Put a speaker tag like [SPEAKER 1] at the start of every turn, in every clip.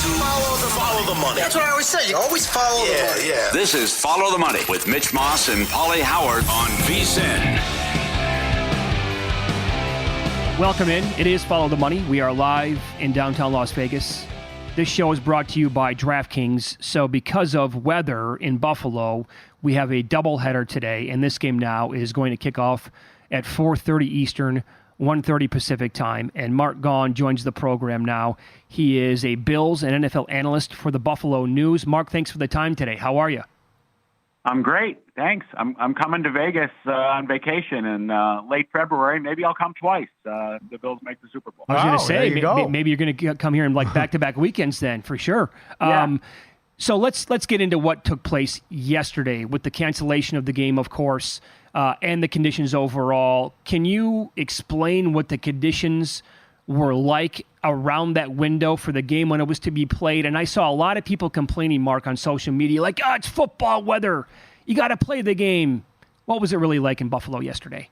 [SPEAKER 1] Follow the money. That's what I always say. You always follow the money. Yeah.
[SPEAKER 2] This is Follow the Money with Mitch Moss and Pauly Howard on VSiN.
[SPEAKER 3] Welcome in. It is Follow the Money. We are live in downtown Las Vegas. This show is brought to you by DraftKings. So because of weather in Buffalo, we have a doubleheader today, and this game now is going to kick off at 4:30 Eastern, 1:30 Pacific time, and Mark Gaughan joins the program now. He is a Bills and NFL analyst for the Buffalo News. Mark, thanks for the time today. How are you?
[SPEAKER 4] I'm great, thanks. I'm coming to Vegas on vacation in late February. Maybe I'll come twice. The Bills make the Super Bowl.
[SPEAKER 3] I was going to say, maybe you're going to come here in like back-to-back weekends then, for sure.
[SPEAKER 4] Yeah.
[SPEAKER 3] So let's get into what took place yesterday with the cancellation of the game, of course, and the conditions overall. Can you explain what the conditions were like around that window for the game when it was to be played? And I saw a lot of people complaining, Mark, on social media, like, it's football weather. You got to play the game. What was it really like in Buffalo yesterday?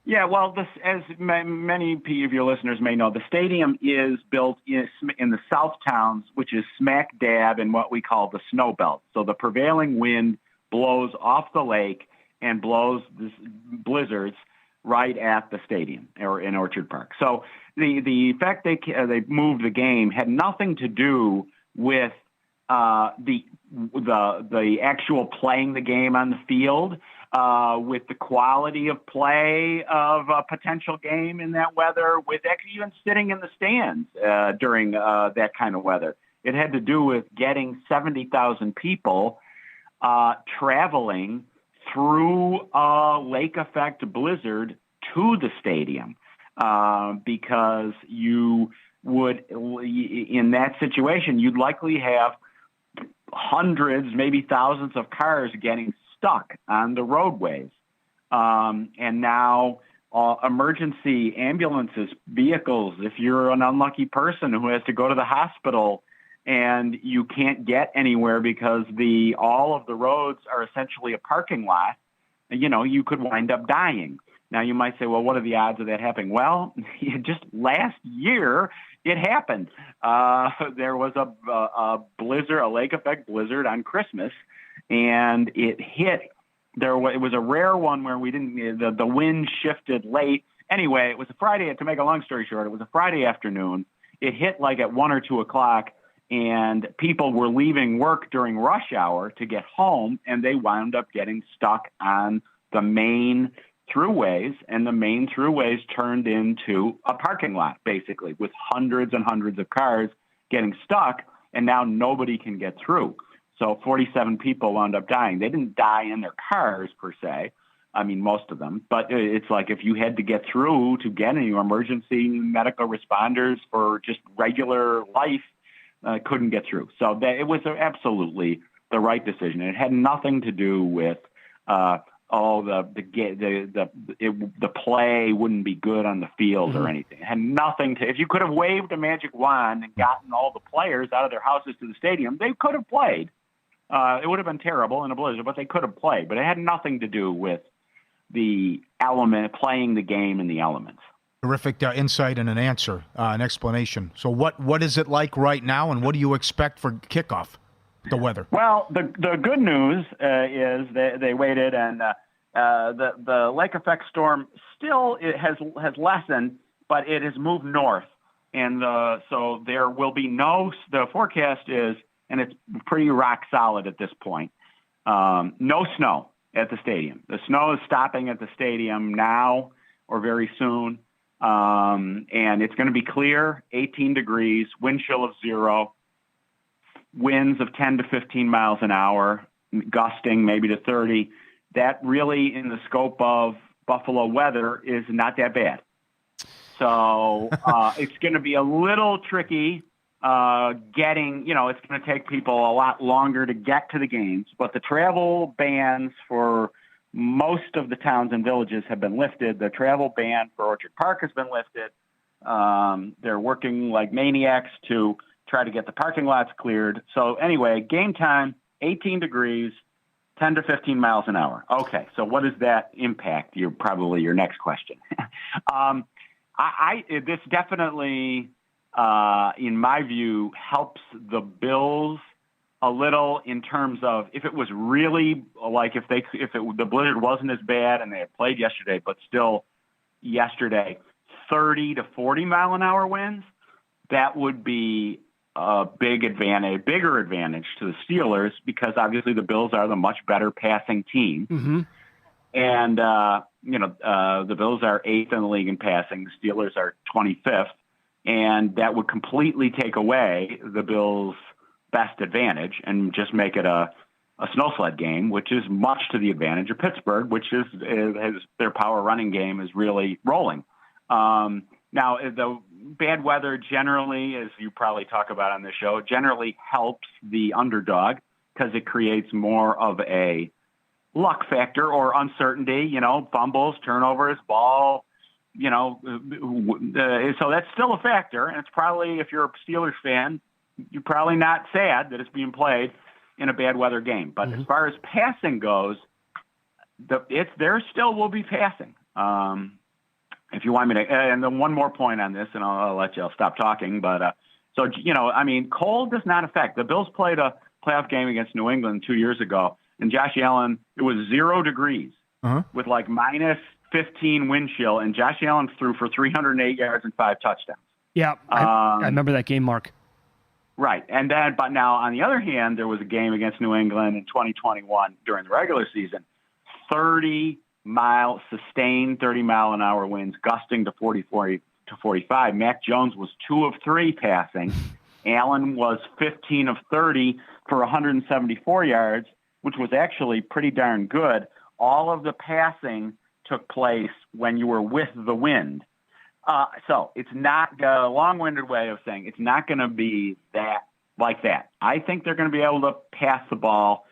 [SPEAKER 4] Yeah, well, as many of your listeners may know, the stadium is built in the South Towns, which is smack dab in what we call the snow belt. So the prevailing wind blows off the lake and blows blizzards right at the stadium or in Orchard Park. So the fact they moved the game had nothing to do with the actual playing the game on the field, with the quality of play of a potential game in that weather, with actually even sitting in the stands during that kind of weather. It had to do with getting 70,000 people traveling through a lake effect blizzard to the stadium, because you would, in that situation, you'd likely have hundreds, maybe thousands of cars getting stuck on the roadways. And now emergency ambulances, vehicles, if you're an unlucky person who has to go to the hospital and you can't get anywhere because all of the roads are essentially a parking lot, you could wind up dying. Now, you might say, well, what are the odds of that happening? Well, just last year, it happened. There was a blizzard, a lake effect blizzard on Christmas, and it hit. It was a rare one where we didn't. The wind shifted late. Anyway, it was a Friday. To make a long story short, it was a Friday afternoon. It hit like at 1 or 2 o'clock, and people were leaving work during rush hour to get home, and they wound up getting stuck on the main throughways, and the main throughways turned into a parking lot, basically, with hundreds and hundreds of cars getting stuck, and now nobody can get through. So 47 people wound up dying. They didn't die in their cars, per se. I mean, most of them. But it's like if you had to get through to get any emergency medical responders for just regular life, couldn't get through. So it was absolutely the right decision. It had nothing to do with the play wouldn't be good on the field or anything. It had nothing to. If you could have waved a magic wand and gotten all the players out of their houses to the stadium, they could have played. It would have been terrible in a blizzard, but they could have played. But it had nothing to do with the element, playing the game in the elements.
[SPEAKER 5] Terrific insight and an answer, an explanation. So what is it like right now, and what do you expect for kickoff? The weather. Well,
[SPEAKER 4] the good news is they waited, and the lake effect storm still has lessened, but it has moved north, and so there will be the forecast is, and it's pretty rock solid at this point, no snow at the stadium. The snow is stopping at the stadium now or very soon, and it's going to be clear, 18 degrees, wind chill of 0. Winds of 10 to 15 miles an hour, gusting maybe to 30. That really, in the scope of Buffalo weather, is not that bad. So it's going to be a little tricky getting, it's going to take people a lot longer to get to the games. But the travel bans for most of the towns and villages have been lifted. The travel ban for Orchard Park has been lifted. They're working like maniacs to try to get the parking lots cleared. So anyway, game time, 18 degrees, 10 to 15 miles an hour. Okay, so what does that impact? Probably your next question. This definitely in my view, helps the Bills a little in terms of if it was really like the blizzard wasn't as bad and they had played yesterday, but still yesterday, 30 to 40 mile an hour winds, that would be a bigger advantage to the Steelers because obviously the Bills are the much better passing team.
[SPEAKER 3] Mm-hmm.
[SPEAKER 4] And, the Bills are 8th in the league in passing. The Steelers are 25th. And that would completely take away the Bills' best advantage and just make it a snow sled game, which is much to the advantage of Pittsburgh, which is their power running game is really rolling. Now, the bad weather generally, as you probably talk about on this show, generally helps the underdog because it creates more of a luck factor or uncertainty, fumbles, turnovers, ball, so that's still a factor. And it's probably, if you're a Steelers fan, you're probably not sad that it's being played in a bad weather game. But as far as passing goes, there still will be passing. If you want me to, and then one more point on this, and I'll stop talking. But cold does not affect. The Bills played a playoff game against New England 2 years ago, and Josh Allen, it was 0 degrees with like minus 15 wind chill, and Josh Allen threw for 308 yards and 5 touchdowns.
[SPEAKER 3] Yeah, I remember that game, Mark.
[SPEAKER 4] Right. And then, but now on the other hand, there was a game against New England in 2021 during the regular season, sustained 30 mile an hour winds, gusting to 44 to 45. Mac Jones was 2 of 3 passing. Allen was 15 of 30 for 174 yards, which was actually pretty darn good. All of the passing took place when you were with the wind. So it's not a long-winded way of saying it's not going to be like that. I think they're going to be able to pass the ball.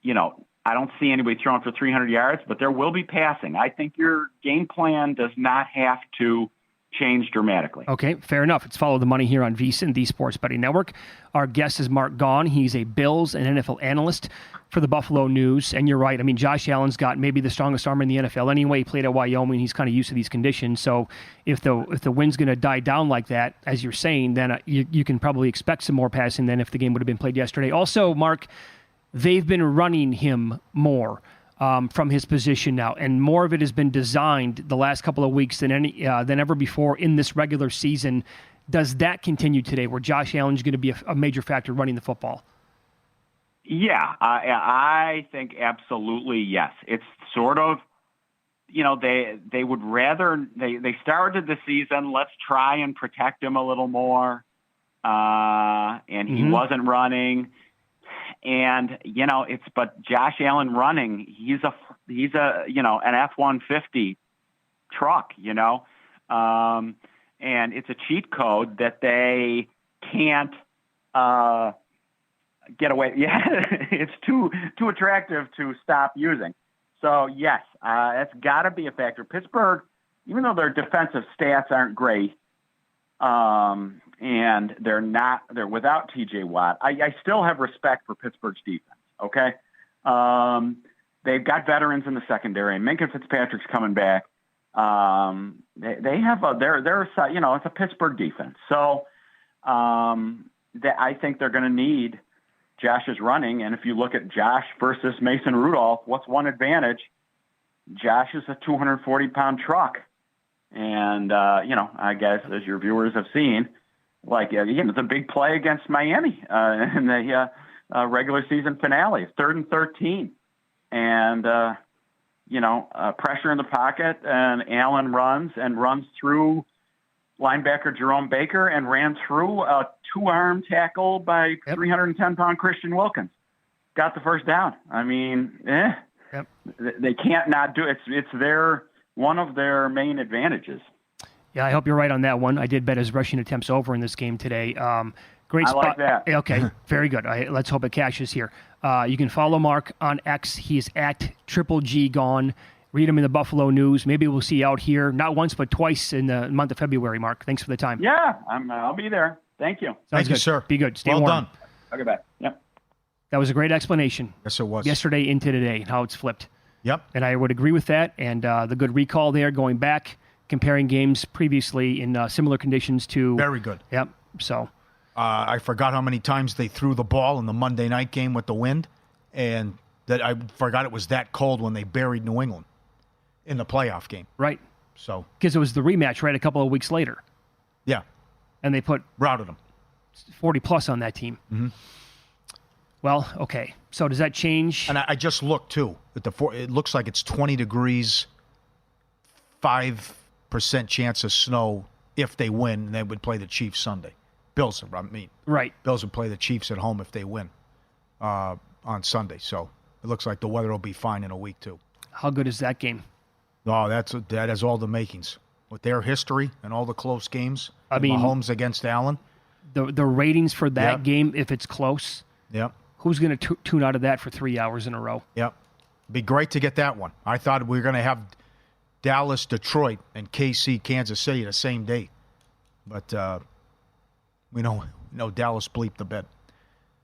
[SPEAKER 4] I don't see anybody throwing for 300 yards, but there will be passing. I think your game plan does not have to change dramatically.
[SPEAKER 3] Okay, fair enough. It's Follow the Money here on VSiN, the Sports Betting Network. Our guest is Mark Gaughan. He's a Bills and NFL analyst for the Buffalo News. And you're right. I mean, Josh Allen's got maybe the strongest arm in the NFL anyway. He played at Wyoming. He's kind of used to these conditions. So if the wind's going to die down like that, as you're saying, then you can probably expect some more passing than if the game would have been played yesterday. Also, Mark, they've been running him more from his position now, and more of it has been designed the last couple of weeks than ever before in this regular season. Does that continue today, where Josh Allen's going to be a major factor running the football?
[SPEAKER 4] Yeah, I think absolutely yes. It's sort of, they would rather they started the season. Let's try and protect him a little more, and he wasn't running. And but Josh Allen running, he's an F-150 truck, and it's a cheat code that they can't get away. Yeah, it's too attractive to stop using. So yes, that's got to be a factor. Pittsburgh, even though their defensive stats aren't great, and they're without TJ Watt. I still have respect for Pittsburgh's defense. Okay. They've got veterans in the secondary. Minka Fitzpatrick's coming back. They have it's a Pittsburgh defense. So, I think they're going to need Josh's running. And if you look at Josh versus Mason Rudolph, what's one advantage? Josh is a 240-pound truck. And, I guess as your viewers have seen, it's a big play against Miami in the regular season finale, 3rd and 13. And, pressure in the pocket, and Allen runs through linebacker Jerome Baker and ran through a 2-arm tackle by 310-pound Christian Wilkins. Got the first down. I mean, they can't not do it. It's one of their main advantages.
[SPEAKER 3] Yeah, I hope you're right on that one. I did bet his rushing attempts over in this game today. Great spot.
[SPEAKER 4] I like that.
[SPEAKER 3] Okay, very good. Let's hope it cashes here. You can follow Mark on X. He's at Triple G Gaughan. Read him in the Buffalo News. Maybe we'll see you out here, not once, but twice in the month of February, Mark. Thanks for the time.
[SPEAKER 4] Yeah, I'll be there. Thank you.
[SPEAKER 5] Thank you, sir.
[SPEAKER 3] Be good. Stay
[SPEAKER 5] well
[SPEAKER 3] warm.
[SPEAKER 5] Done.
[SPEAKER 4] I'll get back. Yep.
[SPEAKER 3] That was a great explanation.
[SPEAKER 5] Yes, it was.
[SPEAKER 3] Yesterday into today, how it's flipped.
[SPEAKER 5] Yep.
[SPEAKER 3] And I would agree with that. And the good recall there, going back, comparing games previously in similar conditions to...
[SPEAKER 5] Very good.
[SPEAKER 3] Yep. So
[SPEAKER 5] I forgot how many times they threw the ball in the Monday night game with the wind, and that I forgot it was that cold when they buried New England in the playoff game.
[SPEAKER 3] Right.
[SPEAKER 5] So
[SPEAKER 3] because it was the rematch, right, a couple of weeks later.
[SPEAKER 5] Yeah.
[SPEAKER 3] And they put
[SPEAKER 5] routed them
[SPEAKER 3] 40+ on that team.
[SPEAKER 5] Mm-hmm.
[SPEAKER 3] Well, okay. So does that change?
[SPEAKER 5] And I just looked, too. It looks like it's 20 degrees, 5% chance of snow if they win, and they would play the Chiefs Sunday.
[SPEAKER 3] Right.
[SPEAKER 5] Bills would play the Chiefs at home if they win on Sunday. So it looks like the weather will be fine in a week, too.
[SPEAKER 3] How good is that game?
[SPEAKER 5] Oh, that has all the makings. With their history and all the close games.
[SPEAKER 3] I mean,
[SPEAKER 5] Mahomes against Allen.
[SPEAKER 3] The ratings for that game, if it's close.
[SPEAKER 5] Yep.
[SPEAKER 3] Who's going to tune out of that for 3 hours in a row?
[SPEAKER 5] Yep. Be great to get that one. I thought we were going to have Dallas, Detroit, and KC, Kansas City the same day. But we know Dallas bleeped the bed.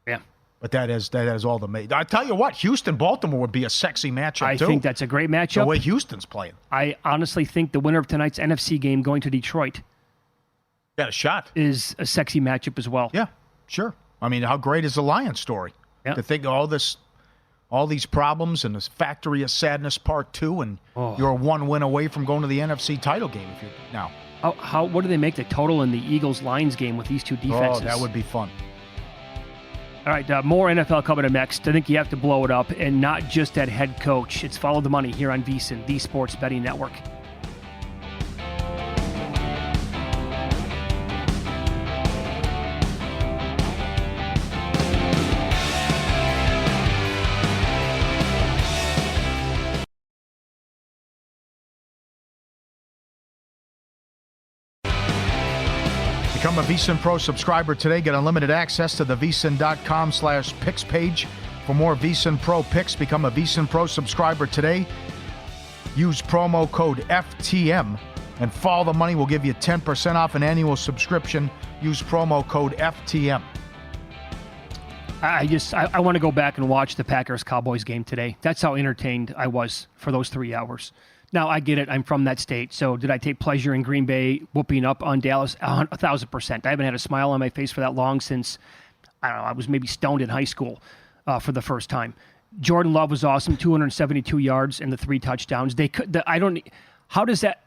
[SPEAKER 3] Yeah.
[SPEAKER 5] But that has all the I tell you what, Houston, Baltimore would be a sexy matchup, too.
[SPEAKER 3] I think that's a great matchup.
[SPEAKER 5] The way Houston's playing.
[SPEAKER 3] I honestly think the winner of tonight's NFC game going to Detroit
[SPEAKER 5] got a shot.
[SPEAKER 3] Is a sexy matchup as well.
[SPEAKER 5] Yeah, sure. I mean, how great is the Lions story?
[SPEAKER 3] Yep.
[SPEAKER 5] To think of all these problems and this Factory of Sadness Part 2, and you're one win away from going to the NFC title game if you're now.
[SPEAKER 3] What do they make the total in the Eagles-Lions game with these two defenses?
[SPEAKER 5] Oh, that would be fun.
[SPEAKER 3] All right, more NFL coming up next. I think you have to blow it up, and not just at head coach. It's Follow the Money here on VSiN, the Sports Betting Network.
[SPEAKER 5] Become a VSiN Pro subscriber today. Get unlimited access to the VSiN.com/picks page. For more VSiN Pro picks, become a VSiN Pro subscriber today. Use promo code FTM, and Follow the Money will give you 10% off an annual subscription. Use promo code FTM.
[SPEAKER 3] I want to go back and watch the Packers-Cowboys game today. That's how entertained I was for those 3 hours. Now, I get it. I'm from that state. So did I take pleasure in Green Bay whooping up on Dallas? 1,000%. I haven't had a smile on my face for that long since, I don't know, I was maybe stoned in high school for the first time. Jordan Love was awesome, 272 yards and the 3 touchdowns. How does that,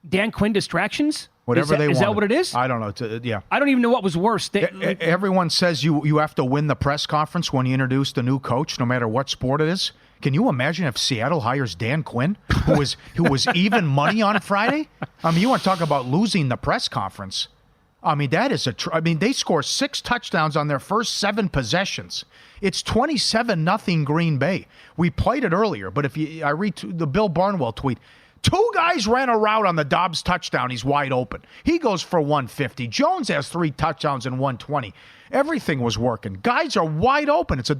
[SPEAKER 3] Dan Quinn distractions?
[SPEAKER 5] Whatever they want.
[SPEAKER 3] Is that what it is?
[SPEAKER 5] I don't know. Yeah.
[SPEAKER 3] I don't even know what was worse.
[SPEAKER 5] Everyone says you have to win the press conference when you introduce the new coach, no matter what sport it is. Can you imagine if Seattle hires Dan Quinn, who was even money on Friday? I mean, you want to talk about losing the press conference. I mean, that is they score 6 touchdowns on their first 7 possessions. It's 27-0 Green Bay. We played it earlier, but I read the Bill Barnwell tweet. 2 guys ran a route on the Dobbs touchdown. He's wide open. He goes for 150. Jones has 3 touchdowns and 120. Everything was working. Guys are wide open. It's a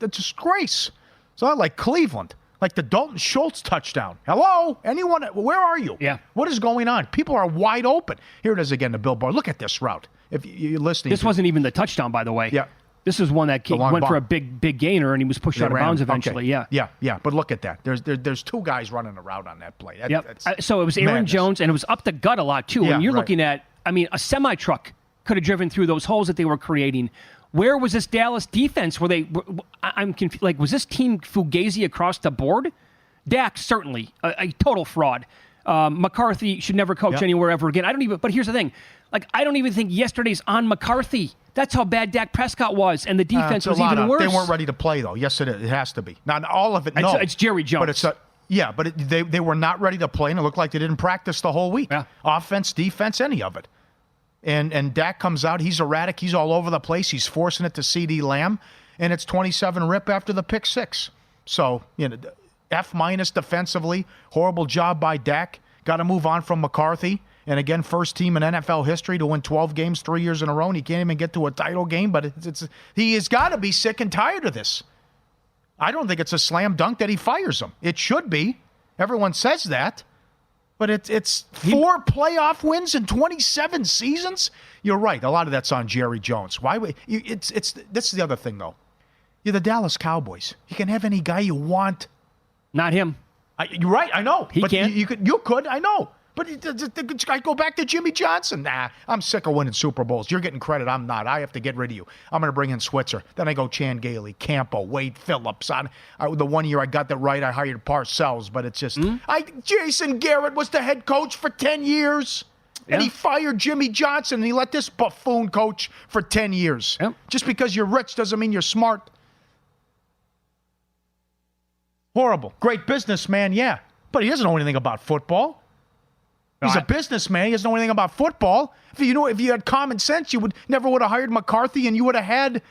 [SPEAKER 5] disgrace. It's not like Cleveland, like the Dalton Schultz touchdown. Hello? Anyone? Where are you?
[SPEAKER 3] Yeah.
[SPEAKER 5] What is going on? People are wide open. Here it is again, the Bill Barr. Look at this route. If you're listening.
[SPEAKER 3] This wasn't even the touchdown, by the way.
[SPEAKER 5] Yeah.
[SPEAKER 3] This is one that went for a big gainer, and he was pushed out of bounds eventually.
[SPEAKER 5] Okay. Yeah. But look at that. There's 2 guys running a route on that play.
[SPEAKER 3] So it was Aaron
[SPEAKER 5] madness.
[SPEAKER 3] Jones, and it was up the gut a lot, too.
[SPEAKER 5] Yeah,
[SPEAKER 3] and you're
[SPEAKER 5] right.
[SPEAKER 3] looking at, a semi-truck could have driven through those holes that they were creating. Where was this Dallas defense? I'm confused. Like, was this team Fugazi across the board? Dak, certainly, a total fraud. McCarthy should never coach anywhere ever again. But here's the thing. Like, I don't even think yesterday's on McCarthy. That's how bad Dak Prescott was, and the defense was even worse.
[SPEAKER 5] They weren't ready to play, though. Yes, it is. It has to be. Not all of it, no.
[SPEAKER 3] It's Jerry Jones.
[SPEAKER 5] But they were not ready to play, and it looked like they didn't practice the whole week.
[SPEAKER 3] Yeah.
[SPEAKER 5] Offense, defense, any of it. And Dak comes out. He's erratic. He's all over the place. He's forcing it to CeeDee Lamb, and it's 27 rip after the pick 6. So, F- defensively. Horrible job by Dak. Got to move on from McCarthy. And again, first team in NFL history to win 12 games 3 years in a row, and he can't even get to a title game. But he has got to be sick and tired of this. I don't think it's a slam dunk that he fires him. It should be. Everyone says that. But it's 4 playoff wins in 27 seasons. You're right. A lot of that's on Jerry Jones. Why? This is the other thing, though. You're the Dallas Cowboys. You can have any guy you want.
[SPEAKER 3] Not him.
[SPEAKER 5] You're right. I know.
[SPEAKER 3] He can't.
[SPEAKER 5] You could. I know. But I go back to Jimmy Johnson. Nah, I'm sick of winning Super Bowls. You're getting credit. I'm not. I have to get rid of you. I'm going to bring in Switzer. Then I go Chan Gailey, Campo, Wade Phillips. The one year I got that right, I hired Parcells. But it's just, Jason Garrett was the head coach for 10 years. And he fired Jimmy Johnson, and he let this buffoon coach for 10 years.
[SPEAKER 3] Yep.
[SPEAKER 5] Just because you're rich doesn't mean you're smart. Horrible. Great businessman, yeah. But he doesn't know anything about football. He's a businessman. He doesn't know anything about football. If you had common sense, you never would have hired McCarthy, and you would have had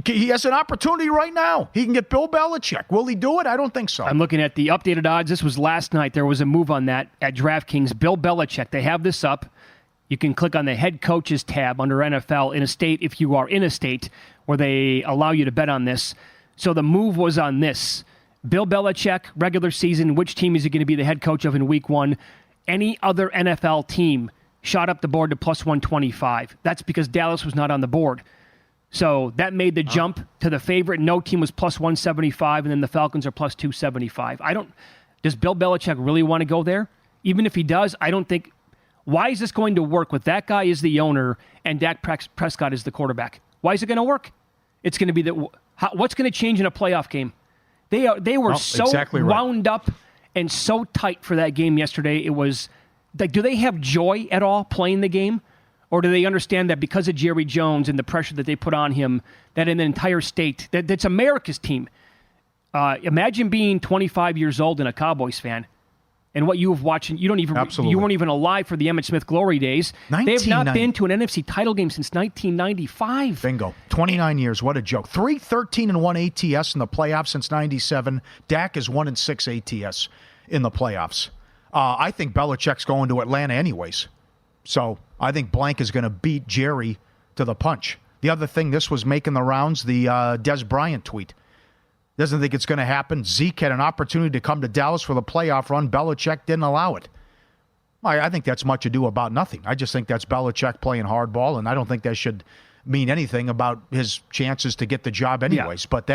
[SPEAKER 5] he has an opportunity right now. He can get Bill Belichick. Will he do it? I don't think so.
[SPEAKER 3] I'm looking at the updated odds. This was last night. There was a move on that at DraftKings. Bill Belichick. They have this up. You can click on the head coaches tab under NFL in a state if you are in a state where they allow you to bet on this. So the move was on this. Bill Belichick, regular season, which team is he going to be the head coach of in week 1? Any other NFL team shot up the board to plus 125. That's because Dallas was not on the board. So that made the jump to the favorite. No team was plus 175, and then the Falcons are plus 275. Does Bill Belichick really want to go there? Even if he does, I don't think. Why is this going to work with that guy as the owner and Dak Prescott as the quarterback? Why is it going to work? It's going to be what's going to change in a playoff game? They were
[SPEAKER 5] exactly
[SPEAKER 3] wound up and so tight for that game yesterday. It was like, do they have joy at all playing the game? Or do they understand that because of Jerry Jones and the pressure that they put on him, that in the entire state, that's America's team? Imagine being 25 years old and a Cowboys fan, and what you have watching. You weren't even alive for the Emmitt Smith glory days. They have not been to an NFC title game since 1995.
[SPEAKER 5] Bingo. 29 years. What a joke. 3-13-1 ATS in the playoffs since 97. Dak is 1-6 ATS in the playoffs. I think Belichick's going to Atlanta anyways. So I think Blank is going to beat Jerry to the punch. The other thing, this was making the rounds, the Des Bryant tweet. Doesn't think it's going to happen. Zeke had an opportunity to come to Dallas for the playoff run. Belichick didn't allow it. I think that's much ado about nothing. I just think that's Belichick playing hardball, and I don't think that should mean anything about his chances to get the job anyways. Yeah. But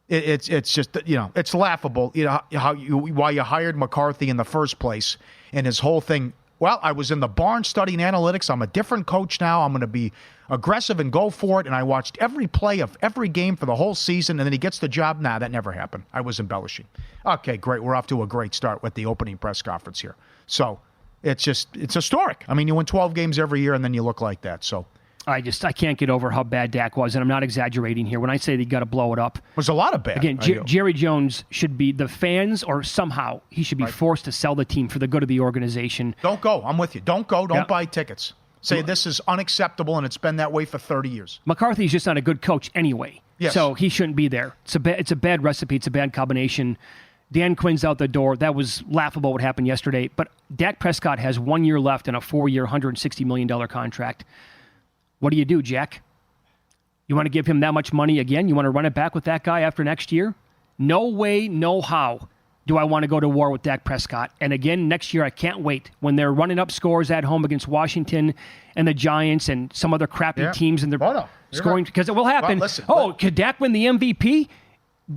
[SPEAKER 5] it's just, it's laughable, why you hired McCarthy in the first place, and his whole thing. Well, I was in the barn studying analytics. I'm a different coach now. I'm going to be aggressive and go for it. And I watched every play of every game for the whole season. And then he gets the job. Nah, that never happened. I was embellishing. Okay, great. We're off to a great start with the opening press conference here. So it's historic. I mean, you win 12 games every year and then you look like that. So
[SPEAKER 3] I can't get over how bad Dak was, and I'm not exaggerating here when I say they got to blow it up.
[SPEAKER 5] There's a lot of bad.
[SPEAKER 3] Again, Jerry Jones should be the fans, or somehow he should be forced to sell the team for the good of the organization.
[SPEAKER 5] Don't go. I'm with you. Don't go. Don't buy tickets. Say this is unacceptable, and it's been that way for 30 years.
[SPEAKER 3] McCarthy's just not a good coach anyway, so he shouldn't be there. It's a bad recipe. It's a bad combination. Dan Quinn's out the door. That was laughable what happened yesterday. But Dak Prescott has 1 year left in a 4-year, $160 million contract. What do you do, Jack? You want to give him that much money again? You want to run it back with that guy after next year? No way, no how do I want to go to war with Dak Prescott. And again, next year, I can't wait. When they're running up scores at home against Washington and the Giants and some other crappy teams, and they're scoring, because it will happen. Could Dak win the MVP?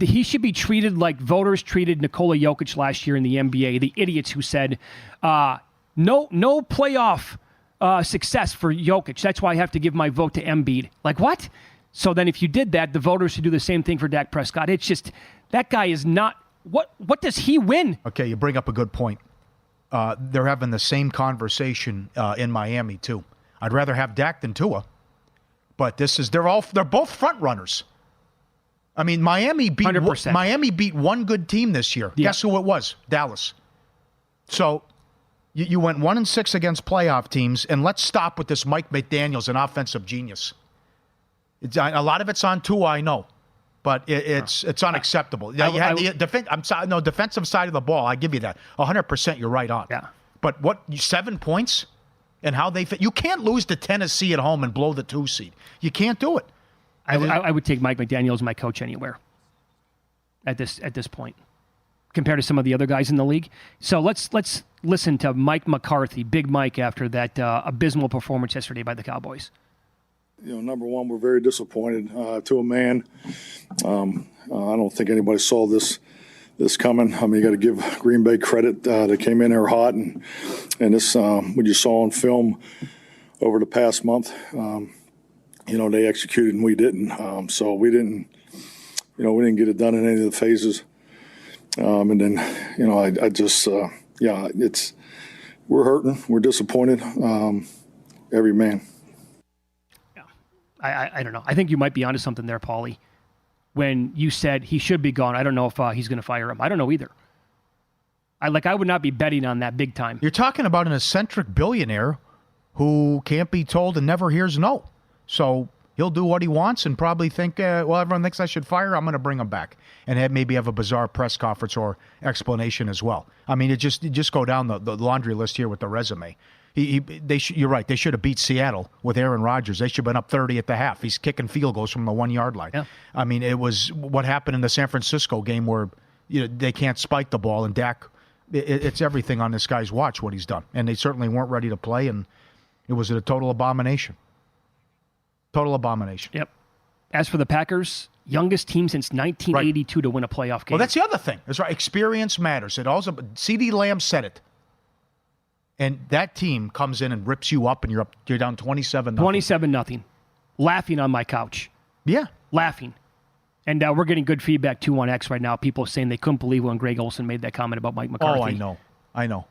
[SPEAKER 3] He should be treated like voters treated Nikola Jokic last year in the NBA, the idiots who said, no playoff success for Jokic. That's why I have to give my vote to Embiid. Like, what? So then if you did that, the voters should do the same thing for Dak Prescott. It's just, that guy is not, what does he win?
[SPEAKER 5] Okay, you bring up a good point. They're having the same conversation in Miami, too. I'd rather have Dak than Tua. But they're both front runners. I mean, Miami beat one good team this year. Yeah. Guess who it was? Dallas. So you went 1-6 against playoff teams, and let's stop with this Mike McDaniel's an offensive genius. A lot of it's on Tua, I know, but it's unacceptable. You had the defensive side of the ball. I give you that. 100%, you're right on.
[SPEAKER 3] Yeah.
[SPEAKER 5] But 7 points and how they fit? You can't lose to Tennessee at home and blow the 2 seed. You can't do it.
[SPEAKER 3] I would take Mike McDaniel as my coach anywhere at this point, compared to some of the other guys in the league. So let's listen to Mike McCarthy, Big Mike, after that abysmal performance yesterday by the Cowboys.
[SPEAKER 6] Number one, we're very disappointed to a man. I don't think anybody saw this this coming. I mean, you got to give Green Bay credit. They came in there hot, and this what you saw on film over the past month, they executed and we didn't. So we didn't get it done in any of the phases. And then, I just, we're hurting. We're disappointed. Every man.
[SPEAKER 3] Yeah. I don't know. I think you might be onto something there, Pauly. When you said he should be gone, I don't know if he's going to fire him. I don't know either. I would not be betting on that big time.
[SPEAKER 5] You're talking about an eccentric billionaire who can't be told and never hears no. So he'll do what he wants and probably think, everyone thinks I should fire. I'm going to bring him back and maybe have a bizarre press conference or explanation as well. I mean, you just go down the laundry list here with the resume. You're right. They should have beat Seattle with Aaron Rodgers. They should have been up 30 at the half. He's kicking field goals from the 1 yard line. Yeah. I mean, it was what happened in the San Francisco game where they can't spike the ball and Dak. It's everything on this guy's watch what he's done, and they certainly weren't ready to play, and it was a total abomination. Total abomination.
[SPEAKER 3] Yep. As for the Packers, youngest team since 1982 to win a playoff game.
[SPEAKER 5] Well, that's the other thing. That's right. Experience matters. It also CeeDee Lamb said it. And that team comes in and rips you up, and you're down 27-0.
[SPEAKER 3] 27-0. Laughing on my couch.
[SPEAKER 5] Yeah.
[SPEAKER 3] Laughing. And we're getting good feedback, too, on X right now. People saying they couldn't believe when Greg Olsen made that comment about Mike McCarthy.
[SPEAKER 5] Oh, I know.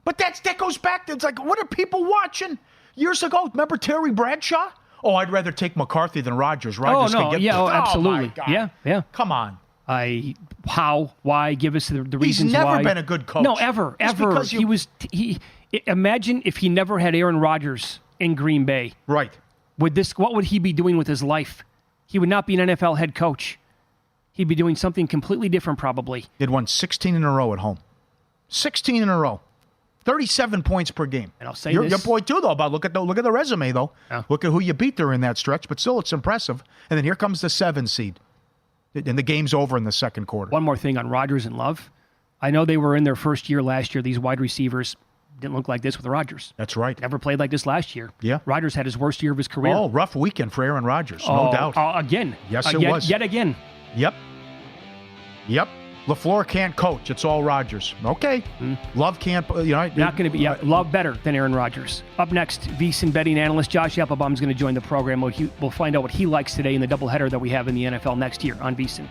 [SPEAKER 5] But that goes back to, it's like, what are people watching years ago? Remember Terry Bradshaw? Oh, I'd rather take McCarthy than Rodgers. Rodgers can get
[SPEAKER 3] absolutely.
[SPEAKER 5] Oh, my God.
[SPEAKER 3] Yeah.
[SPEAKER 5] Come on.
[SPEAKER 3] How? Why? Give us the reasons
[SPEAKER 5] why. He's never
[SPEAKER 3] why.
[SPEAKER 5] been a good coach.
[SPEAKER 3] No, ever. Imagine if he never had Aaron Rodgers in Green Bay.
[SPEAKER 5] Right.
[SPEAKER 3] What would he be doing with his life? He would not be an NFL head coach. He'd be doing something completely different probably.
[SPEAKER 5] They'd won 16 in a row at home. 16 in a row. 37 points per game.
[SPEAKER 3] And I'll say
[SPEAKER 5] your point too, though. Look at the resume, though.
[SPEAKER 3] Yeah.
[SPEAKER 5] Look at who you beat during that stretch, but still, it's impressive. And then here comes the 7 seed, and the game's over in the second quarter.
[SPEAKER 3] One more thing on Rodgers and Love. I know they were in their first year last year. These wide receivers didn't look like this with Rodgers.
[SPEAKER 5] That's right.
[SPEAKER 3] Never played like this last year.
[SPEAKER 5] Yeah.
[SPEAKER 3] Rodgers had his worst year of his career.
[SPEAKER 5] Oh, rough weekend for Aaron Rodgers, no doubt.
[SPEAKER 3] Again.
[SPEAKER 5] Yes, it was.
[SPEAKER 3] Yet again.
[SPEAKER 5] Yep. LaFleur can't coach. It's all Rodgers. Okay. Love can't.
[SPEAKER 3] Not going to be. Yeah, Love better than Aaron Rodgers. Up next, VSiN betting analyst Josh Applebaum is going to join the program. We'll find out what he likes today in the doubleheader that we have in the NFL next year on VSiN.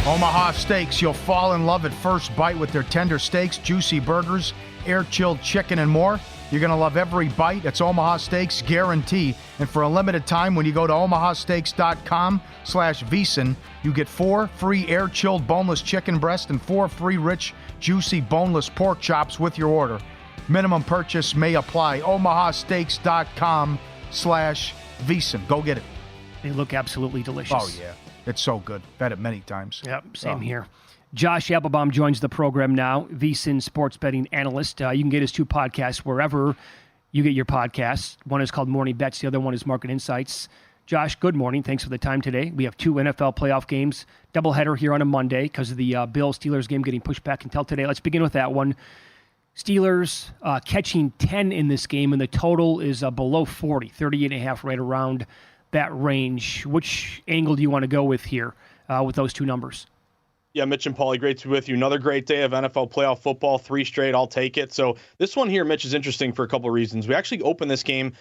[SPEAKER 5] Omaha Steaks. You'll fall in love at first bite with their tender steaks, juicy burgers, air-chilled chicken, and more. You're going to love every bite. It's Omaha Steaks guarantee. And for a limited time, when you go to omahasteaks.com/VSiN, you get 4 free air-chilled boneless chicken breast and 4 free rich, juicy boneless pork chops with your order. Minimum purchase may apply. omahasteaks.com/VSiN. Go get it.
[SPEAKER 3] They look absolutely delicious.
[SPEAKER 5] Oh, yeah. It's so good. Had it many times.
[SPEAKER 3] Yep, same here. Josh Applebaum joins the program now, VSiN sports betting analyst. You can get his 2 podcasts wherever you get your podcasts. One is called Morning Bets. The other one is Market Insights. Josh, good morning. Thanks for the time today. We have 2 NFL playoff games, doubleheader here on a Monday because of the Bills-Steelers game getting pushed back until today. Let's begin with that one. Steelers catching 10 in this game, and the total is below 40, 38.5, right around that range. Which angle do you want to go with here with those 2 numbers?
[SPEAKER 7] Yeah, Mitch and Pauly, great to be with you. Another great day of NFL playoff football, 3 straight, I'll take it. So this one here, Mitch, is interesting for a couple of reasons. We actually opened this game,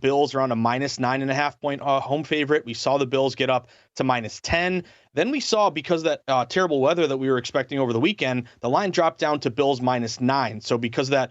[SPEAKER 7] Bills around a minus 9.5 point home favorite. We saw the Bills get up to minus 10. Then we saw, because of that terrible weather that we were expecting over the weekend, the line dropped down to Bills minus 9. So because of that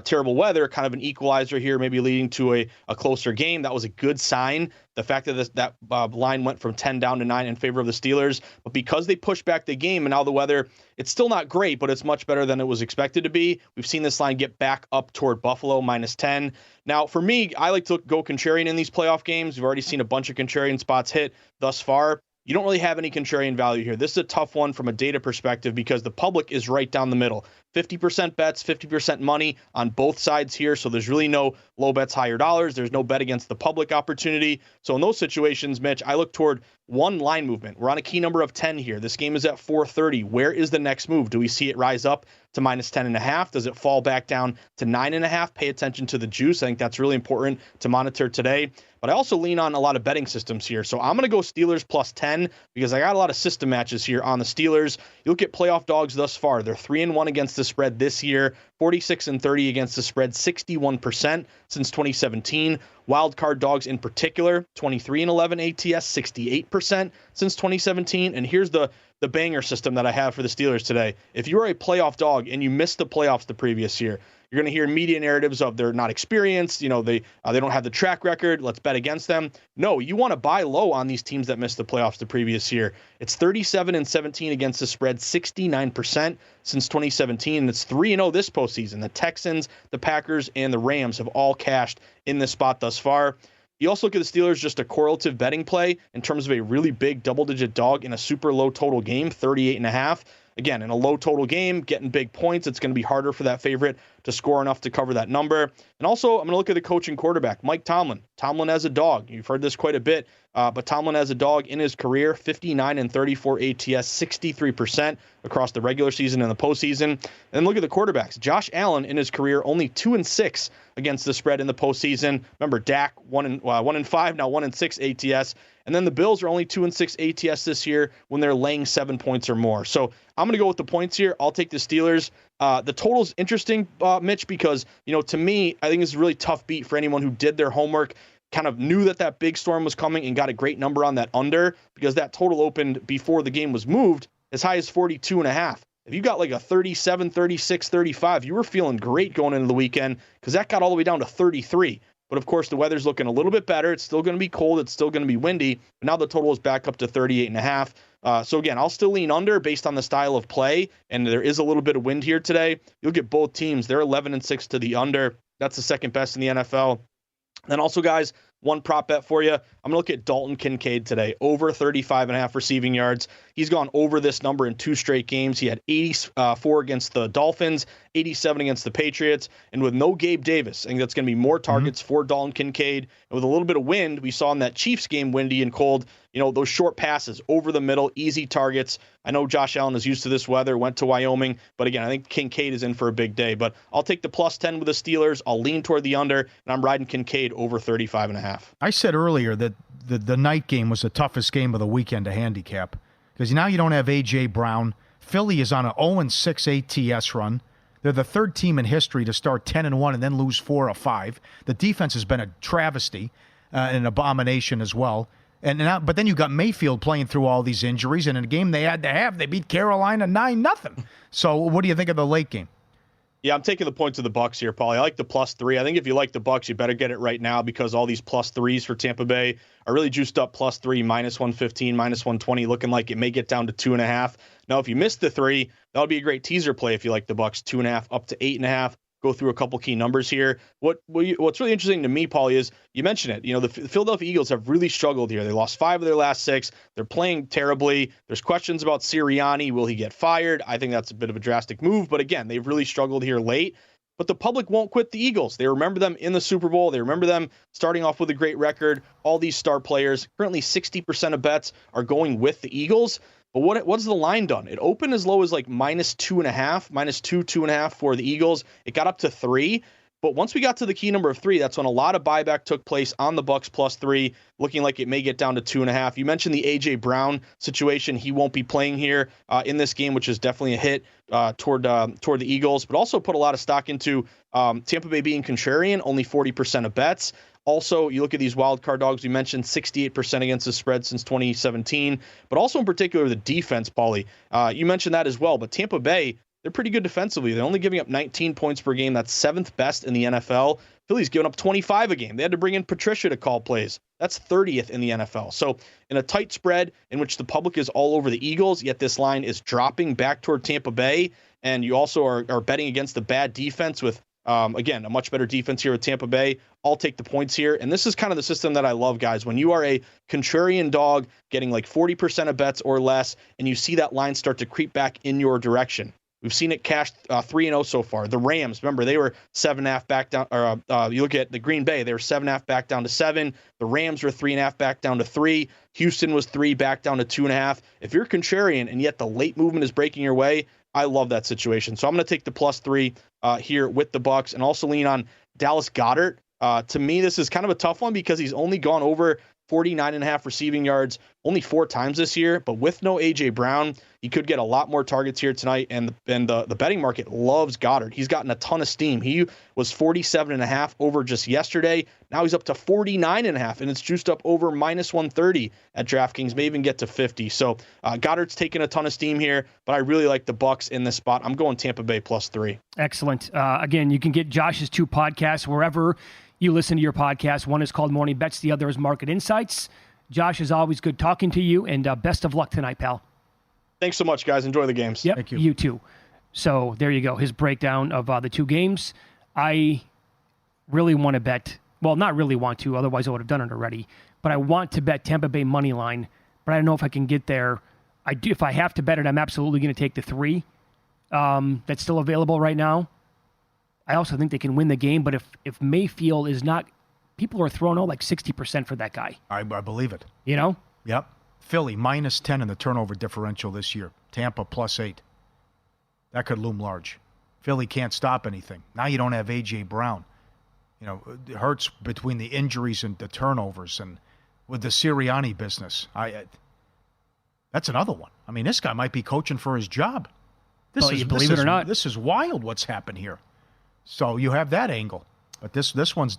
[SPEAKER 7] terrible weather, kind of an equalizer here, maybe leading to a closer game. That was a good sign. The fact that that line went from 10 down to 9 in favor of the Steelers. But because they pushed back the game and now the weather, it's still not great, but it's much better than it was expected to be. We've seen this line get back up toward Buffalo, minus 10. Now, for me, I like to go contrarian in these playoff games. We've already seen a bunch of contrarian spots hit thus far. You don't really have any contrarian value here. This is a tough one from a data perspective because the public is right down the middle. 50% bets, 50% money on both sides here. So there's really no low bets, higher dollars. There's no bet against the public opportunity. So in those situations, Mitch, I look toward one line movement. We're on a key number of 10 here. This game is at 4:30. Where is the next move? Do we see it rise up to minus 10.5? Does it fall back down to 9.5? Pay attention to the juice. I think that's really important to monitor today. But I also lean on a lot of betting systems here. So I'm going to go Steelers plus 10 because I got a lot of system matches here on the Steelers. You look at playoff dogs thus far. They're 3-1 against the spread this year, 46-30 against the spread, 61% since 2017. Wild card dogs in particular, 23-11 ATS, 68% since 2017. And here's the banger system that I have for the Steelers today. If you are a playoff dog and you missed the playoffs the previous year, you're going to hear media narratives of they're not experienced, they don't have the track record, let's bet against them. No, you want to buy low on these teams that missed the playoffs the previous year. It's 37-17 against the spread, 69% since 2017, and it's 3-0 this postseason. The Texans, the Packers, and the Rams have all cashed in this spot thus far. You also look at the Steelers, just a correlative betting play in terms of a really big double-digit dog in a super low total game, 38.5. Again, in a low total game, getting big points, it's going to be harder for that favorite to score enough to cover that number. And also, I'm going to look at the coaching quarterback, Mike Tomlin. Tomlin as a dog. You've heard this quite a bit, but Tomlin as a dog in his career, 59-34 ATS, 63% across the regular season and the postseason. And look at the quarterbacks. Josh Allen in his career, only 2-6 against the spread in the postseason. Remember, Dak 1-5, now 1-6 ATS. And then the Bills are only 2-6 ATS this year when they're laying 7 points or more. So I'm going to go with the points here. I'll take the Steelers. The total's interesting, Mitch, because, to me, I think it's a really tough beat for anyone who did their homework, kind of knew that big storm was coming and got a great number on that under, because that total opened before the game was moved as high as 42.5. If you got like a 37, 36, 35, you were feeling great going into the weekend because that got all the way down to 33. But, of course, the weather's looking a little bit better. It's still going to be cold. It's still going to be windy. But now the total is back up to 38.5. So, again, I'll still lean under based on the style of play. And there is a little bit of wind here today. You'll get both teams. They're 11-6 to the under. That's the second best in the NFL. Then also, guys, one prop bet for you. I'm going to look at Dalton Kincaid today, over 35.5 receiving yards. He's gone over this number in 2 straight games. He had 84 against the Dolphins, 87 against the Patriots. And with no Gabe Davis, I think that's going to be more targets for Dalton Kincaid. And with a little bit of wind, we saw in that Chiefs game, windy and cold, those short passes over the middle, easy targets. I know Josh Allen is used to this weather, went to Wyoming. But again, I think Kincaid is in for a big day. But I'll take the plus 10 with the Steelers. I'll lean toward the under, and I'm riding Kincaid over 35.5.
[SPEAKER 5] I said earlier that the night game was the toughest game of the weekend to handicap because now you don't have A.J. Brown. Philly is on an 0-6 ATS run. They're the third team in history to start 10-1 and then lose 4 of 5. The defense has been a travesty, an abomination as well. But then you got Mayfield playing through all these injuries, and in a game they had to have, they beat Carolina 9-0. So what do you think of the late game?
[SPEAKER 7] Yeah, I'm taking the points of the Bucs here, Pauly. I like the plus 3. I think if you like the Bucs, you better get it right now because all these plus 3s for Tampa Bay are really juiced up. Plus 3, minus 115, minus 120, looking like it may get down to 2.5. Now, if you missed the 3, that would be a great teaser play if you like the Bucs, 2.5 up to 8.5. Go through a couple key numbers here. What's really interesting to me, Pauly, is you mentioned it. The Philadelphia Eagles have really struggled here. They lost 5 of their last 6. They're playing terribly. There's questions about Sirianni. Will he get fired? I think that's a bit of a drastic move. But again, they've really struggled here late. But the public won't quit the Eagles. They remember them in the Super Bowl. They remember them starting off with a great record. All these star players. Currently, 60% of bets are going with the Eagles. But what's the line done? It opened as low as like minus 2.5, minus 2.5 for the Eagles. It got up to 3. But once we got to the key number of 3, that's when a lot of buyback took place on the Bucs plus 3, looking like it may get down to 2.5. You mentioned the A.J. Brown situation. He won't be playing here in this game, which is definitely a hit toward the Eagles. But also put a lot of stock into Tampa Bay being contrarian, only 40% of bets. Also, you look at these wild card dogs. We mentioned 68% against the spread since 2017, but also in particular the defense, Pauly. You mentioned that as well, but Tampa Bay, they're pretty good defensively. They're only giving up 19 points per game. That's 7th best in the NFL. Philly's giving up 25 a game. They had to bring in Patricia to call plays. That's 30th in the NFL. So in a tight spread in which the public is all over the Eagles, yet this line is dropping back toward Tampa Bay, and you also are betting against the bad defense with again, a much better defense here with Tampa Bay. I'll take the points here. And this is kind of the system that I love, guys. When you are a contrarian dog getting like 40% of bets or less, and you see that line start to creep back in your direction. We've seen it cash 3-0 so far. The Rams, remember, they were 7.5 back down. Or you look at the Green Bay, they were 7.5 back down to 7. The Rams were 3.5 back down to 3. Houston was 3 back down to 2.5. If you're contrarian and yet the late movement is breaking your way, I love that situation. So I'm going to take the +3 here with the Bucs and also lean on Dallas Goedert. To me, this is kind of a tough one because he's only gone over 49.5 receiving yards only 4 times this year, but with no A.J. Brown, he could get a lot more targets here tonight, and the betting market loves Goddard. He's gotten a ton of steam. He was 47.5 over just yesterday. Now he's up to 49.5, and it's juiced up over -130 at DraftKings, may even get to 50. So Goddard's taking a ton of steam here, but I really like the Bucs in this spot. I'm going Tampa Bay +3.
[SPEAKER 3] Excellent. Again, you can get Josh's 2 podcasts wherever you listen to your podcast. One is called Morning Bets. The other is Market Insights. Josh, is always good talking to you, and best of luck tonight, pal.
[SPEAKER 7] Thanks so much, guys. Enjoy the games.
[SPEAKER 3] Yep,
[SPEAKER 5] Thank you.
[SPEAKER 3] You too. So there you go. His breakdown of the 2 games. I really want to bet. Well, not really want to. Otherwise, I would have done it already. But I want to bet Tampa Bay money line. But I don't know if I can get there. I do. If I have to bet it, I'm absolutely going to take the 3. That's still available right now. I also think they can win the game. But if Mayfield is not, people are throwing out like 60% for that guy.
[SPEAKER 5] I believe it.
[SPEAKER 3] You know?
[SPEAKER 5] Yep. Philly -10 in the turnover differential this year. Tampa +8. That could loom large. Philly can't stop anything. Now you don't have A.J. Brown. You know, it hurts between the injuries and the turnovers and with the Sirianni business. That's another one. I mean, this guy might be coaching for his job.
[SPEAKER 3] Believe it or not.
[SPEAKER 5] This is wild what's happened here. So you have that angle. But this one's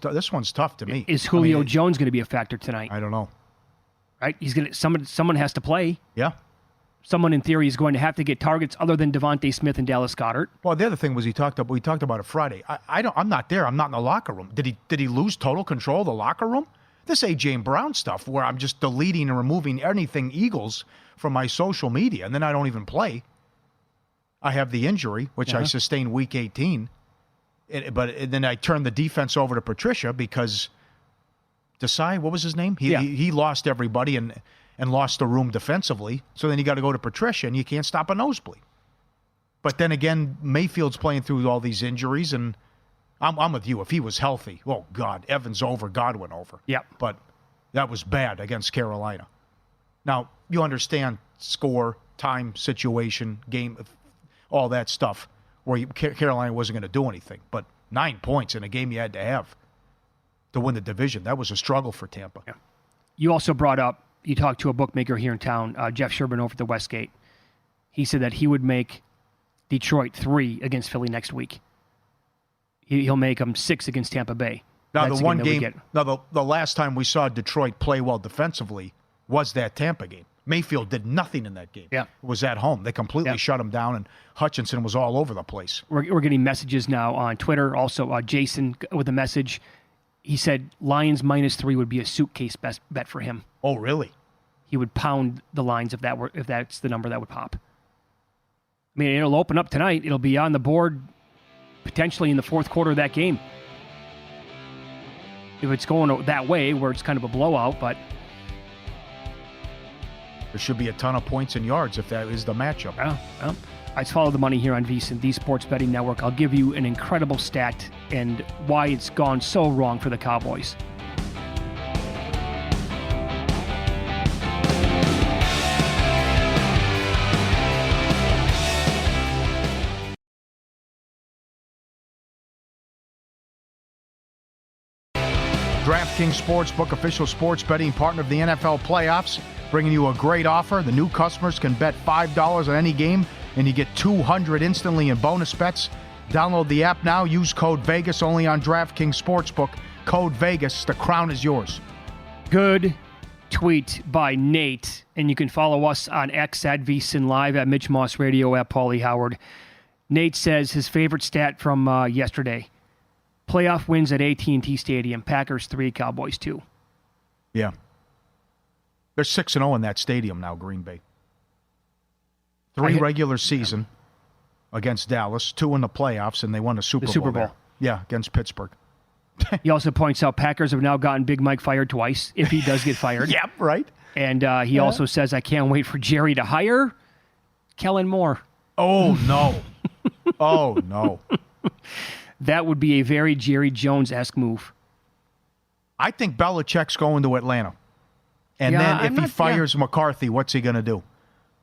[SPEAKER 5] tough to me.
[SPEAKER 3] Is Julio Jones going to be a factor tonight?
[SPEAKER 5] I don't know.
[SPEAKER 3] Right? He's going to someone has to play.
[SPEAKER 5] Yeah.
[SPEAKER 3] Someone in theory is going to have to get targets other than Devontae Smith and Dallas Goedert.
[SPEAKER 5] Well, the other thing was we talked about it Friday. I'm not there. I'm not in the locker room. Did he lose total control of the locker room? This A.J. Brown stuff where I'm just deleting and removing anything Eagles from my social media, and then I don't even play. I have the injury, which I sustained week 18. But then I turned the defense over to Patricia because Desai, what was his name? He lost everybody and lost the room defensively. So then you got to go to Patricia, and you can't stop a nosebleed. But then again, Mayfield's playing through all these injuries, and I'm with you. If he was healthy, oh, God, Evans over, Godwin over.
[SPEAKER 3] Yeah.
[SPEAKER 5] But that was bad against Carolina. Now, you understand score, time, situation, game, all that stuff, where Carolina wasn't going to do anything. But 9 points in a game you had to have to win the division, that was a struggle for Tampa.
[SPEAKER 3] Yeah. You also brought up, you talked to a bookmaker here in town, Jeff Sherman over at the Westgate. He said that he would make Detroit 3 against Philly next week. He'll make them 6 against Tampa Bay.
[SPEAKER 5] Now,
[SPEAKER 3] That's
[SPEAKER 5] the one game, the last time we saw Detroit play well defensively was that Tampa game. Mayfield did nothing in that game.
[SPEAKER 3] Yeah.
[SPEAKER 5] It was at home. They completely shut him down, and Hutchinson was all over the place.
[SPEAKER 3] We're getting messages now on Twitter. Also, Jason with a message. He said Lions -3 would be a suitcase best bet for him.
[SPEAKER 5] Oh, really?
[SPEAKER 3] He would pound the lines if that's the number that would pop. I mean, it'll open up tonight. It'll be on the board potentially in the fourth quarter of that game. If it's going that way, where it's kind of a blowout, but
[SPEAKER 5] there should be a ton of points and yards if that is the matchup.
[SPEAKER 3] Well, I follow the money here on VSiN, the Sports Betting Network. I'll give you an incredible stat and why it's gone so wrong for the Cowboys.
[SPEAKER 5] DraftKings Sportsbook, official sports betting partner of the NFL playoffs, bringing you a great offer. The new customers can bet $5 on any game, and you get $200 instantly in bonus bets. Download the app now. Use code VEGAS only on DraftKings Sportsbook. Code VEGAS. The crown is yours.
[SPEAKER 3] Good tweet by Nate. And you can follow us on X at VSiN Live, at Mitch Moss Radio, at Pauly Howard. Nate says his favorite stat from yesterday. Playoff wins at AT&T Stadium. Packers 3, Cowboys 2.
[SPEAKER 5] Yeah. They're 6-0 in that stadium now, Green Bay. 3 regular season against Dallas, 2 in the playoffs, and they won the Super Bowl. There. Yeah, against Pittsburgh.
[SPEAKER 3] He also points out Packers have now gotten Big Mike fired twice, if he does get fired.
[SPEAKER 5] Yep, right.
[SPEAKER 3] And he also says, I can't wait for Jerry to hire Kellen Moore.
[SPEAKER 5] Oh, no. Oh, no.
[SPEAKER 3] That would be a very Jerry Jones-esque move.
[SPEAKER 5] I think Belichick's going to Atlanta. And then if he fires McCarthy, what's he going to do?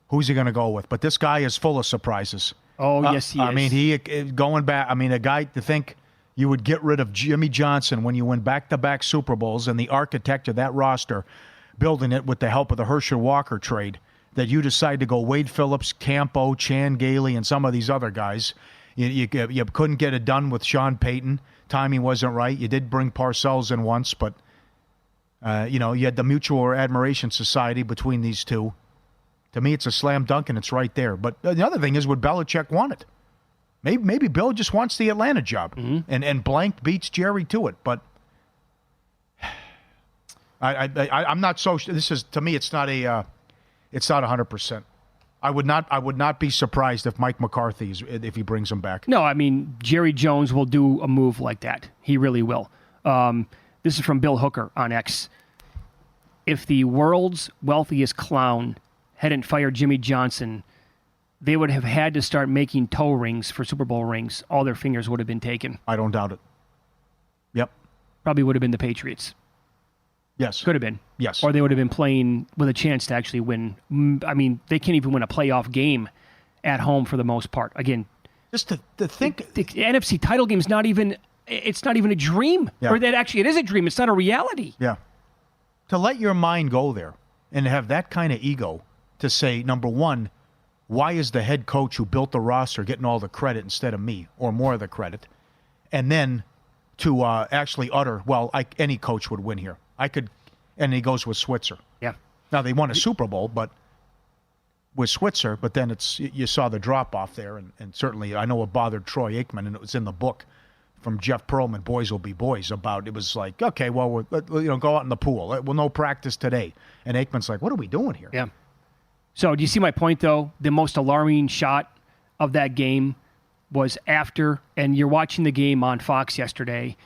[SPEAKER 5] Who's he going to go with? But this guy is full of surprises.
[SPEAKER 3] Oh, yes, he is.
[SPEAKER 5] I mean, going back, a guy to think you would get rid of Jimmy Johnson when you win back-to-back Super Bowls and the architect of that roster, building it with the help of the Herschel Walker trade, that you decide to go Wade Phillips, Campo, Chan Gailey, and some of these other guys. You couldn't get it done with Sean Payton. Timing wasn't right. You did bring Parcells in once, but, you had the Mutual Admiration Society between these two. To me, it's a slam dunk, and it's right there. But the other thing is, would Belichick want it? Maybe Bill just wants the Atlanta job, and blank beats Jerry to it. But I'm not so. This is, to me, it's not 100%. I would not be surprised if Mike McCarthy if he brings him back.
[SPEAKER 3] No, I mean, Jerry Jones will do a move like that. He really will. This is from Bill Hooker on X. If the world's wealthiest clown hadn't fired Jimmy Johnson, they would have had to start making toe rings for Super Bowl rings. All their fingers would have been taken.
[SPEAKER 5] I don't doubt it. Yep.
[SPEAKER 3] Probably would have been the Patriots.
[SPEAKER 5] Yes.
[SPEAKER 3] Could have been.
[SPEAKER 5] Yes.
[SPEAKER 3] Or they would have been playing with a chance to actually win. I mean, they can't even win a playoff game at home for the most part. Again,
[SPEAKER 5] just to think.
[SPEAKER 3] The NFC title game is not even a dream.
[SPEAKER 5] Yeah.
[SPEAKER 3] Or that actually it is a dream. It's not a reality.
[SPEAKER 5] Yeah. To let your mind go there and have that kind of ego to say, number one, why is the head coach who built the roster getting all the credit instead of me, or more of the credit? And then to actually utter, well, any coach would win here. And he goes with Switzer.
[SPEAKER 3] Yeah.
[SPEAKER 5] Now, they won a Super Bowl, but with Switzer, but then you saw the drop-off there, and certainly I know it bothered Troy Aikman, and it was in the book from Jeff Pearlman, Boys Will Be Boys, about, it was like, okay, well, go out in the pool. Well, no practice today. And Aikman's like, what are we doing here?
[SPEAKER 3] Yeah. So do you see my point, though? The most alarming shot of that game was after, and you're watching the game on Fox yesterday,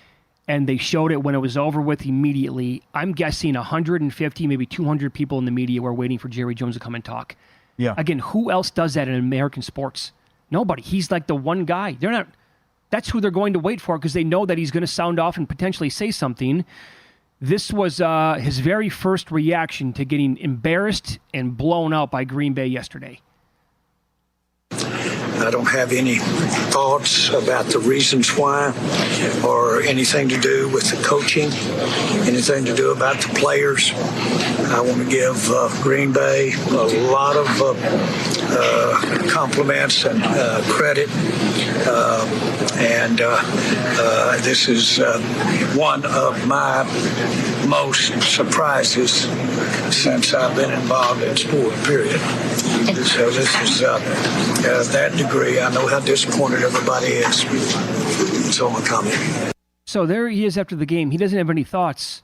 [SPEAKER 3] and they showed it when it was over with immediately. I'm guessing 150, maybe 200 people in the media were waiting for Jerry Jones to come and talk.
[SPEAKER 5] Yeah.
[SPEAKER 3] Again, who else does that in American sports? Nobody. He's like the one guy. That's who they're going to wait for, because they know that he's going to sound off and potentially say something. This was his very first reaction to getting embarrassed and blown out by Green Bay yesterday.
[SPEAKER 8] I don't have any thoughts about the reasons why, or anything to do with the coaching, anything to do about the players. I want to give Green Bay a lot of compliments and credit. This is one of my most surprises since I've been involved in sport, period. So this is that degree. I know how disappointed everybody is. That's all my comment.
[SPEAKER 3] So there he is after the game. He doesn't have any thoughts.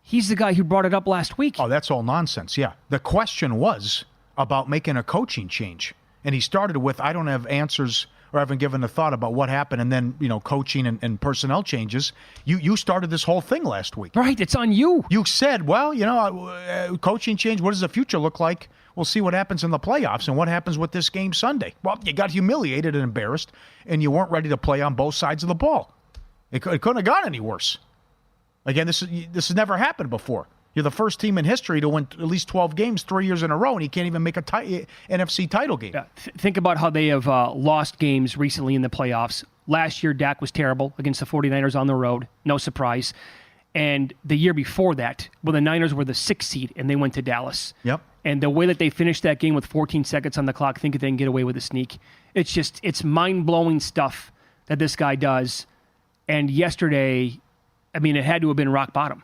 [SPEAKER 3] He's the guy who brought it up last week.
[SPEAKER 5] Oh, that's all nonsense, yeah. The question was about making a coaching change. And he started with, I don't have answers or haven't given a thought about what happened, and then, coaching and personnel changes. You started this whole thing last week.
[SPEAKER 3] Right, it's on you.
[SPEAKER 5] You said, well, coaching change, what does the future look like? We'll see what happens in the playoffs and what happens with this game Sunday. Well, you got humiliated and embarrassed, and you weren't ready to play on both sides of the ball. It couldn't have gone any worse. Again, this has never happened before. You're the first team in history to win at least 12 games 3 years in a row, and you can't even make a NFC title game.
[SPEAKER 3] Yeah. Think about how they have lost games recently in the playoffs. Last year, Dak was terrible against the 49ers on the road. No surprise. And the year before that, the Niners were the 6th seed, and they went to Dallas.
[SPEAKER 5] Yep.
[SPEAKER 3] And the way that they finished that game with 14 seconds on the clock, think they can get away with a sneak. It's mind-blowing stuff that this guy does. And yesterday, it had to have been rock bottom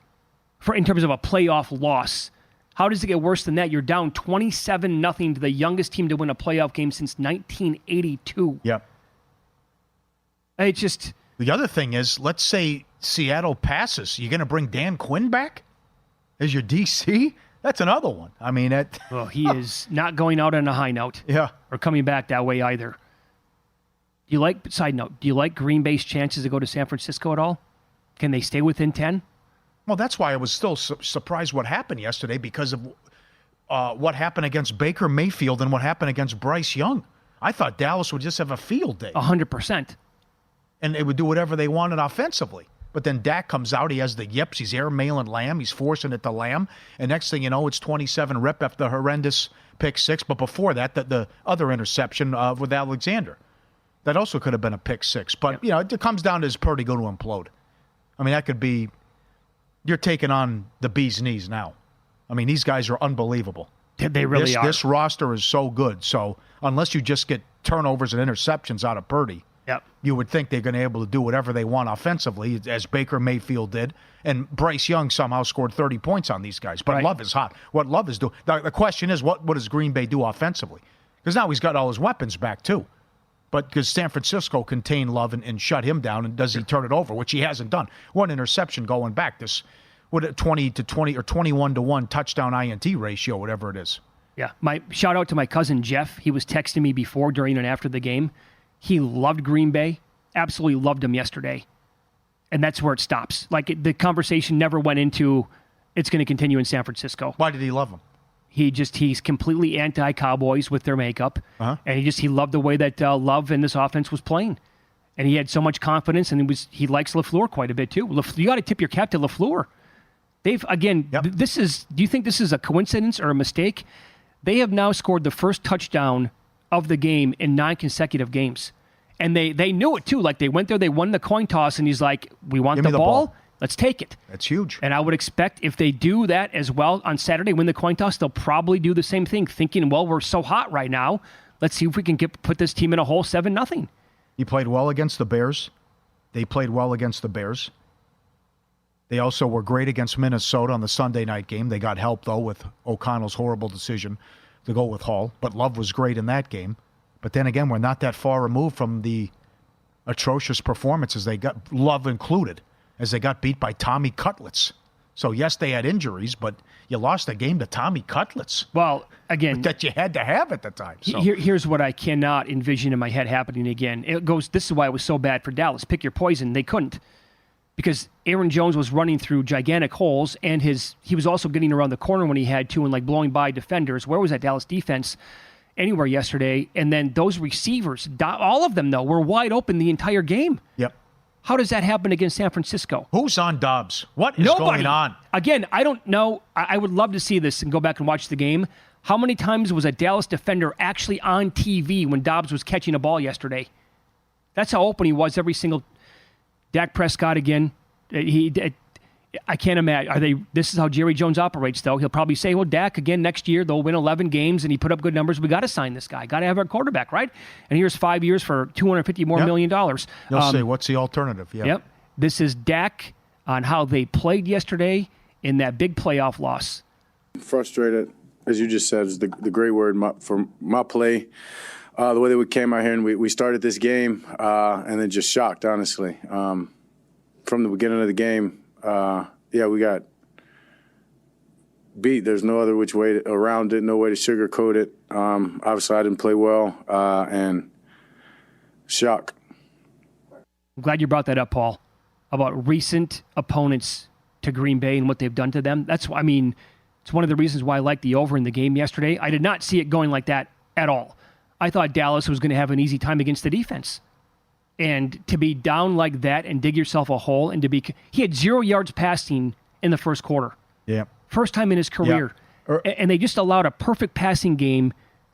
[SPEAKER 3] in terms of a playoff loss. How does it get worse than that? You're down 27-0 to the youngest team to win a playoff game since 1982.
[SPEAKER 5] Yep.
[SPEAKER 3] It's just...
[SPEAKER 5] The other thing is, let's say Seattle passes. You going to bring Dan Quinn back as your DC? That's another one.
[SPEAKER 3] Well, he is not going out on a high note.
[SPEAKER 5] Yeah.
[SPEAKER 3] Or coming back that way either. Side note, do you like Green Bay's chances to go to San Francisco at all? Can they stay within 10?
[SPEAKER 5] Well, that's why I was still surprised what happened yesterday, because of what happened against Baker Mayfield and what happened against Bryce Young. I thought Dallas would just have a field day.
[SPEAKER 3] 100%.
[SPEAKER 5] And they would do whatever they wanted offensively. But then Dak comes out, he has the yips, he's airmailing Lamb, he's forcing it to Lamb, and next thing you know, it's 27 rip after the horrendous pick six. But before that, the other interception with Alexander. That also could have been a pick six. But, it comes down to is Purdy going to implode? I mean, that could be, you're taking on the bee's knees now. I mean, these guys are unbelievable.
[SPEAKER 3] They really are.
[SPEAKER 5] This roster is so good. So unless you just get turnovers and interceptions out of Purdy, you would think they're going to be able to do whatever they want offensively, as Baker Mayfield did. And Bryce Young somehow scored 30 points on these guys. But Love is hot. What Love is doing. The question is, what does Green Bay do offensively? Because now he's got all his weapons back, too. But because San Francisco contained Love and shut him down, and does he turn it over, which he hasn't done. One interception going back. This, 20-20 or 21-1 touchdown INT ratio, whatever it is.
[SPEAKER 3] Yeah. My shout out to my cousin Jeff. He was texting me before, during, and after the game. He loved Green Bay, absolutely loved them yesterday. And that's where it stops. Like, the conversation never went into it's going to continue in San Francisco.
[SPEAKER 5] Why did he love them?
[SPEAKER 3] He's completely anti-Cowboys with their makeup. And he loved the way that Love and this offense was playing. And he had so much confidence, and he likes LaFleur quite a bit too. You got to tip your cap to LaFleur. They've, again, do you think this is a coincidence or a mistake? They have now scored the first touchdown of the game in 9 consecutive games. And they knew it, too. Like, they went there, they won the coin toss, and he's like, we want the ball. Let's take it.
[SPEAKER 5] That's huge.
[SPEAKER 3] And I would expect if they do that as well on Saturday, win the coin toss, they'll probably do the same thing, thinking, well, we're so hot right now. Let's see if we can put this team in a hole 7-0.
[SPEAKER 5] He played well against the Bears. They played well against the Bears. They also were great against Minnesota on the Sunday night game. They got help, though, with O'Connell's horrible decision to go with Hall. But Love was great in that game. But then again, we're not that far removed from the atrocious performances they got, Love included, as they got beat by Tommy Cutlets. So, yes, they had injuries, but you lost a game to Tommy Cutlets.
[SPEAKER 3] Well, again,
[SPEAKER 5] that you had to have at the time. So.
[SPEAKER 3] Here's what I cannot envision in my head happening again. This is why it was so bad for Dallas. Pick your poison. They couldn't. Because Aaron Jones was running through gigantic holes, and he was also getting around the corner when he had to and blowing by defenders. Where was that Dallas defense? Anywhere yesterday. And then those receivers, all of them, though, were wide open the entire game.
[SPEAKER 5] Yep.
[SPEAKER 3] How does that happen against San Francisco?
[SPEAKER 5] Who's on Dobbs? What is going on?
[SPEAKER 3] Again, I don't know. I would love to see this and go back and watch the game. How many times was a Dallas defender actually on TV when Dobbs was catching a ball yesterday? That's how open he was every single. Dak Prescott again. I can't imagine. This is how Jerry Jones operates, though. He'll probably say, well, Dak, again, next year, they'll win 11 games, and he put up good numbers. We got to sign this guy. Got to have our quarterback, right? And here's 5 years for $250 more million.
[SPEAKER 5] You'll say, what's the alternative?
[SPEAKER 3] Yep. This is Dak on how they played yesterday in that big playoff loss.
[SPEAKER 9] Frustrated, as you just said, is the great word for my play. The way that we came out here and we started this game, and then just shocked, honestly. From the beginning of the game, we got beat. There's no other which way around it, no way to sugarcoat it. Obviously, I didn't play well, and shock.
[SPEAKER 3] I'm glad you brought that up, Paul, about recent opponents to Green Bay and what they've done to them. It's one of the reasons why I liked the over in the game yesterday. I did not see it going like that at all. I thought Dallas was going to have an easy time against the defense. And to be down like that and dig yourself a hole, and he had 0 yards passing in the first quarter.
[SPEAKER 5] Yeah.
[SPEAKER 3] First time in his career. Yeah. And they just allowed a perfect passing game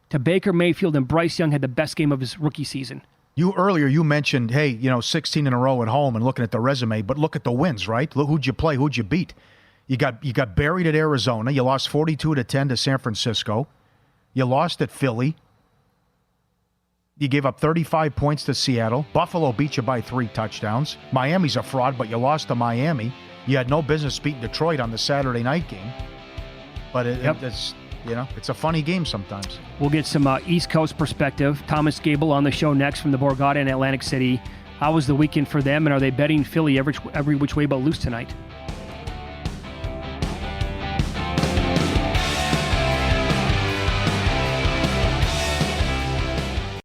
[SPEAKER 3] to Baker Mayfield, and Bryce Young had the best game of his rookie season.
[SPEAKER 5] Earlier you mentioned, 16 in a row at home and looking at the resume, but look at the wins, right? Look who'd you play, who'd you beat. You got buried at Arizona. You lost 42-10 to San Francisco. You lost at Philly. You gave up 35 points to Seattle. Buffalo beat you by 3 touchdowns. Miami's a fraud, but you lost to Miami. You had no business beating Detroit on the Saturday night game. But it's a funny game sometimes.
[SPEAKER 3] We'll get some East Coast perspective. Thomas Gable on the show next from the Borgata in Atlantic City. How was the weekend for them, and are they betting Philly every which way but loose tonight?